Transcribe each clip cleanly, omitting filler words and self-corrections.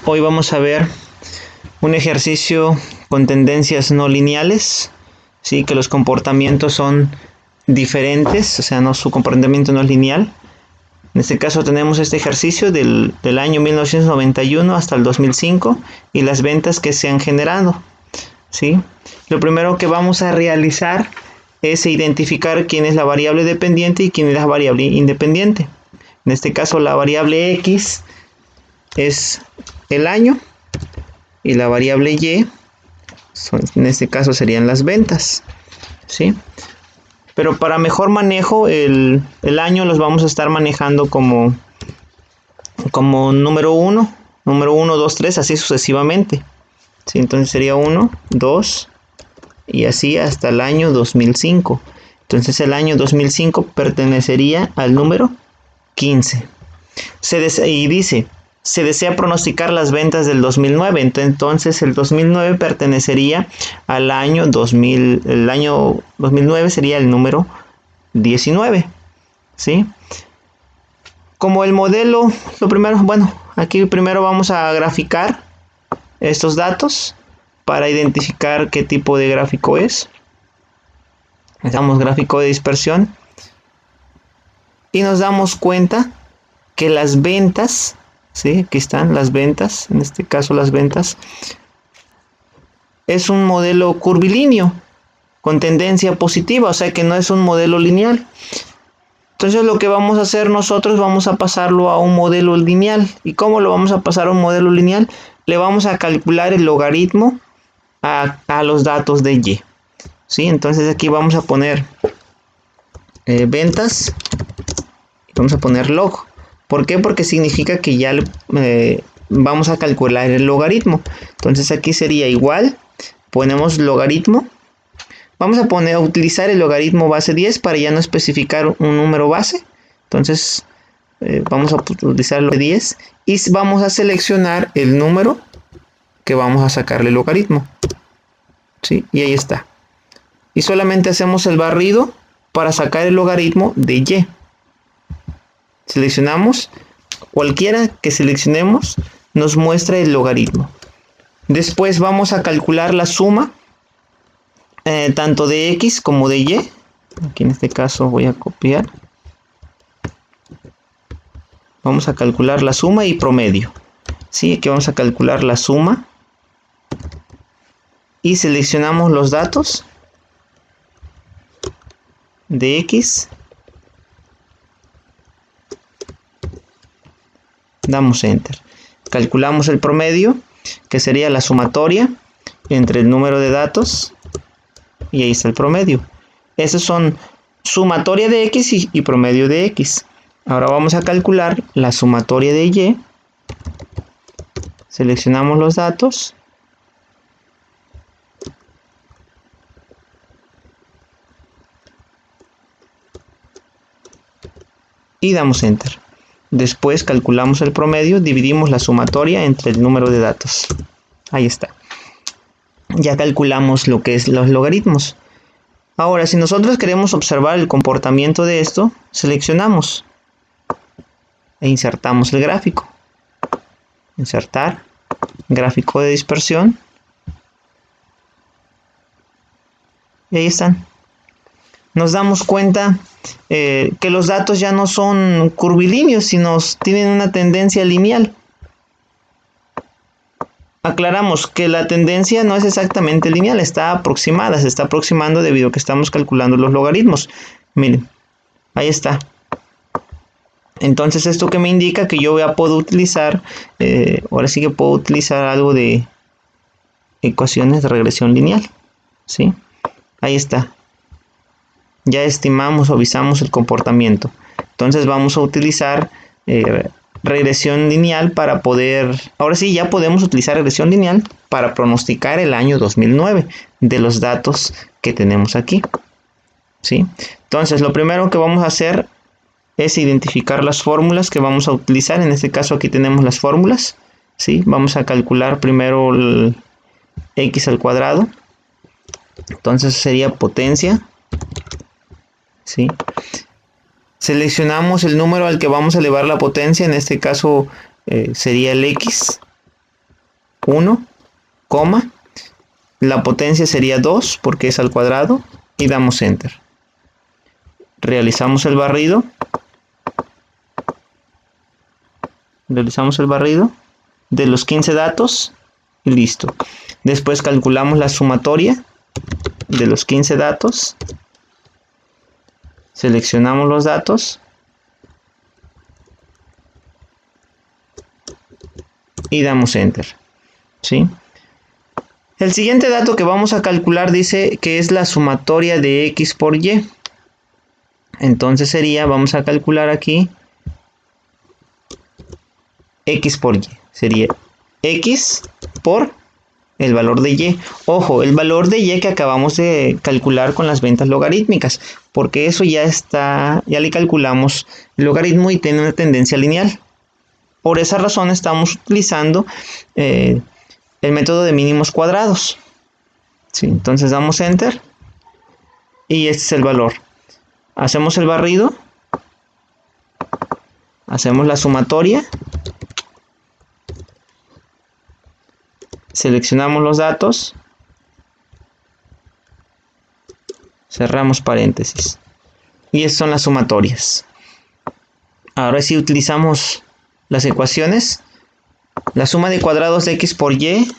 Hoy vamos a ver un ejercicio con tendencias no lineales, ¿sí? Que los comportamientos son diferentes, o sea, su comportamiento no es lineal. En este caso tenemos este ejercicio del año 1991 hasta el 2005 y las ventas que se han generado, ¿sí? Lo primero que vamos a realizar es identificar quién es la variable dependiente y quién es la variable independiente. En este caso la variable X es el año y la variable Y en este caso serían las ventas, ¿sí? Pero para mejor manejo el año los vamos a estar manejando como número 1, 2, 3, así sucesivamente, ¿sí? Entonces sería 1, 2 y así hasta el año 2005. Entonces el año 2005 pertenecería al número 15. Y dice, se desea pronosticar las ventas del 2009. Entonces el 2009 pertenecería al año 2000. El año 2009 sería el número 19, ¿sí? Como el modelo, aquí primero vamos a graficar estos datos para identificar qué tipo de gráfico es. Damos gráfico de dispersión y nos damos cuenta que las ventas, ¿sí? Aquí están las ventas, en este caso las ventas, es un modelo curvilíneo con tendencia positiva, o sea que no es un modelo lineal. Entonces lo que vamos a hacer nosotros, vamos a pasarlo a un modelo lineal. ¿Y cómo lo vamos a pasar a un modelo lineal? Le vamos a calcular el logaritmo a los datos de Y, ¿sí? Entonces aquí vamos a poner ventas, vamos a poner log. ¿Por qué? Porque significa que ya vamos a calcular el logaritmo. Entonces aquí sería igual, ponemos logaritmo. Vamos a utilizar el logaritmo base 10 para ya no especificar un número base. Entonces vamos a utilizar el 10 y vamos a seleccionar el número que vamos a sacarle el logaritmo, ¿sí? Y ahí está. Y solamente hacemos el barrido para sacar el logaritmo de Y. Seleccionamos, cualquiera que seleccionemos nos muestra el logaritmo. Después vamos a calcular la suma tanto de X como de Y. Aquí en este caso voy a copiar. Vamos a calcular la suma y promedio, ¿sí? Aquí vamos a calcular la suma y seleccionamos los datos de X. Damos enter. Calculamos el promedio, que sería la sumatoria entre el número de datos, y ahí está el promedio. Esos son sumatoria de X y promedio de X. Ahora vamos a calcular la sumatoria de Y. Seleccionamos los datos. Y damos enter. Después calculamos el promedio, dividimos la sumatoria entre el número de datos. Ahí está. Ya calculamos lo que es los logaritmos. Ahora, si nosotros queremos observar el comportamiento de esto, seleccionamos e insertamos el gráfico. Insertar, gráfico de dispersión. Y ahí están. Nos damos cuenta que los datos ya no son curvilíneos, sino tienen una tendencia lineal. Aclaramos que la tendencia no es exactamente lineal, está aproximada, se está aproximando debido a que estamos calculando los logaritmos. Miren, ahí está. Entonces esto que me indica que yo ya puedo utilizar, ahora sí que puedo utilizar algo de ecuaciones de regresión lineal, ¿sí? Ahí está. Ya estimamos o visamos el comportamiento. Entonces vamos a utilizar regresión lineal para poder, ahora sí ya podemos utilizar regresión lineal para pronosticar el año 2009 de los datos que tenemos aquí, ¿sí? Entonces lo primero que vamos a hacer es identificar las fórmulas que vamos a utilizar. En este caso aquí tenemos las fórmulas, ¿sí? Vamos a calcular primero el X al cuadrado. Entonces sería potencia, ¿sí? Seleccionamos el número al que vamos a elevar la potencia, en este caso sería el X, 1, coma, la potencia sería 2 porque es al cuadrado y damos enter. Realizamos el barrido. Realizamos el barrido de los 15 datos y listo. Después calculamos la sumatoria de los 15 datos. Seleccionamos los datos y damos enter. ¿Sí? El siguiente dato que vamos a calcular dice que es la sumatoria de x por y. Entonces sería, vamos a calcular aquí x por y. Sería x por el valor de y. Ojo, el valor de y que acabamos de calcular con las ventas logarítmicas, porque eso ya está, ya le calculamos el logaritmo y tiene una tendencia lineal. Por esa razón estamos utilizando el método de mínimos cuadrados. ¿Sí? Entonces damos enter y este es el valor. Hacemos el barrido, hacemos la sumatoria, seleccionamos los datos, cerramos paréntesis y estas son las sumatorias. Ahora sí utilizamos las ecuaciones. La suma de cuadrados de x por y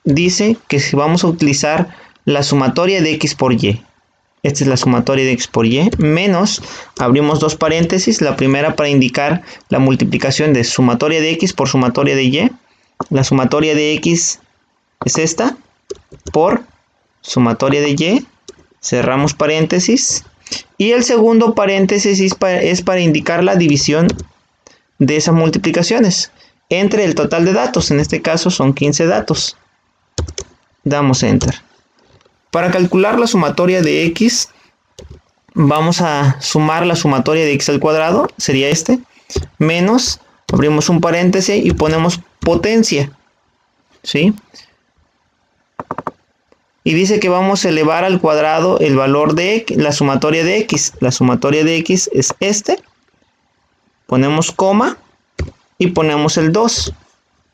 dice que si vamos a utilizar la sumatoria de x por y. Esta es la sumatoria de x por y, menos, abrimos dos paréntesis, la primera para indicar la multiplicación de sumatoria de x por sumatoria de y. La sumatoria de x es esta, por sumatoria de y, cerramos paréntesis, y el segundo paréntesis es para indicar la división de esas multiplicaciones entre el total de datos, en este caso son 15 datos. Damos enter. Para calcular la sumatoria de x, vamos a sumar la sumatoria de x al cuadrado, sería este, menos, abrimos un paréntesis y ponemos potencia, ¿sí? Y dice que vamos a elevar al cuadrado el valor de x, la sumatoria de x. La sumatoria de x es este, ponemos coma y ponemos el 2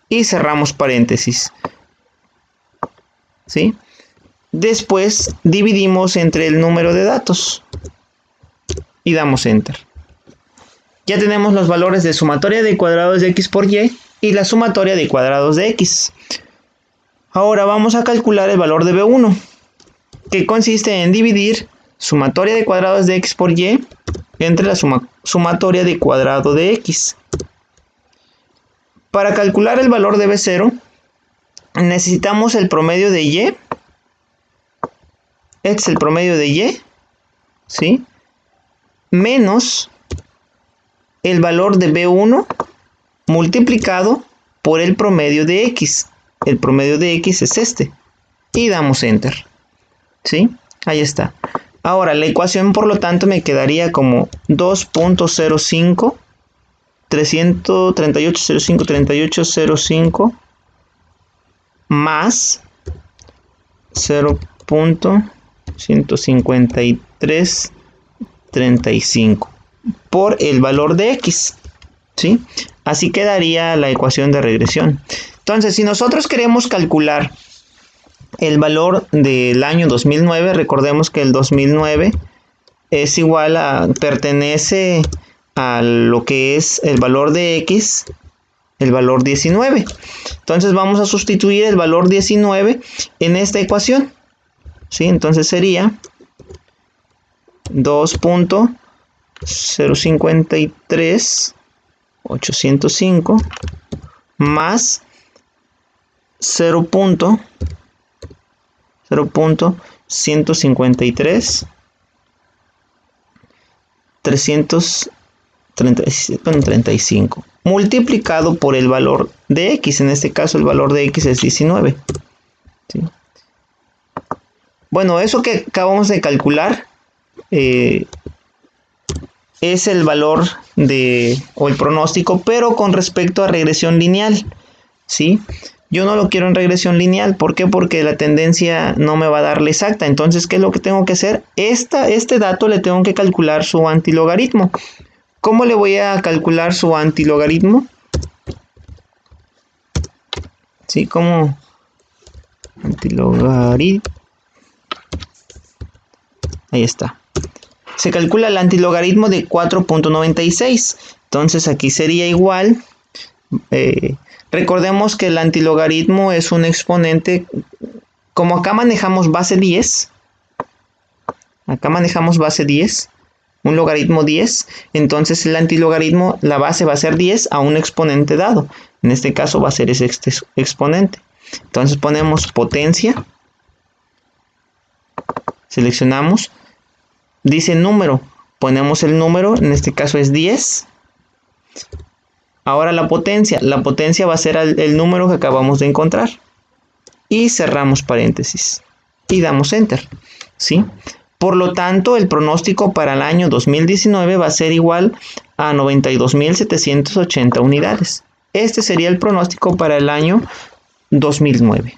y cerramos paréntesis, ¿sí? Después dividimos entre el número de datos y damos enter. Ya tenemos los valores de sumatoria de cuadrados de x por y la sumatoria de cuadrados de x. Ahora vamos a calcular el valor de B1, que consiste en dividir sumatoria de cuadrados de x por y entre la sumatoria de cuadrado de x. Para calcular el valor de B0, necesitamos el promedio de y. Este es el promedio de y, ¿sí? Menos el valor de B1 multiplicado por el promedio de x. El promedio de x es este. Y damos enter, ¿sí? Ahí está. Ahora la ecuación, por lo tanto, me quedaría como 2.05 338.05 más 0.15335 por el valor de x, ¿sí? Así quedaría la ecuación de regresión. Entonces, si nosotros queremos calcular el valor del año 2009, recordemos que el 2009 es igual a, pertenece a lo que es el valor de x, el valor 19. Entonces vamos a sustituir el valor 19 en esta ecuación, ¿sí? Entonces sería 2.053.805 más 0.153.335 multiplicado por el valor de x. En este caso el valor de x es 19, ¿sí? Bueno, eso que acabamos de calcular es el valor o el pronóstico, pero con respecto a regresión lineal, ¿sí? Yo no lo quiero en regresión lineal. ¿Por qué? Porque la tendencia no me va a dar la exacta. Entonces, ¿qué es lo que tengo que hacer? Este dato le tengo que calcular su antilogaritmo. ¿Cómo le voy a calcular su antilogaritmo? ¿Sí? ¿Cómo Antilogaritmo. Ahí está. Se calcula el antilogaritmo de 4.96. Entonces aquí sería igual. Recordemos que el antilogaritmo es un exponente. Como acá manejamos base 10. Acá manejamos base 10. Un logaritmo 10. Entonces el antilogaritmo, la base va a ser 10 a un exponente dado. En este caso va a ser ese exponente. Entonces ponemos potencia. Seleccionamos. Dice número. Ponemos el número. En este caso es 10. Ahora la potencia. La potencia va a ser el número que acabamos de encontrar. Y cerramos paréntesis. Y damos enter. ¿Sí? Por lo tanto, el pronóstico para el año 2019 va a ser igual a 92.780 unidades. Este sería el pronóstico para el año 2009.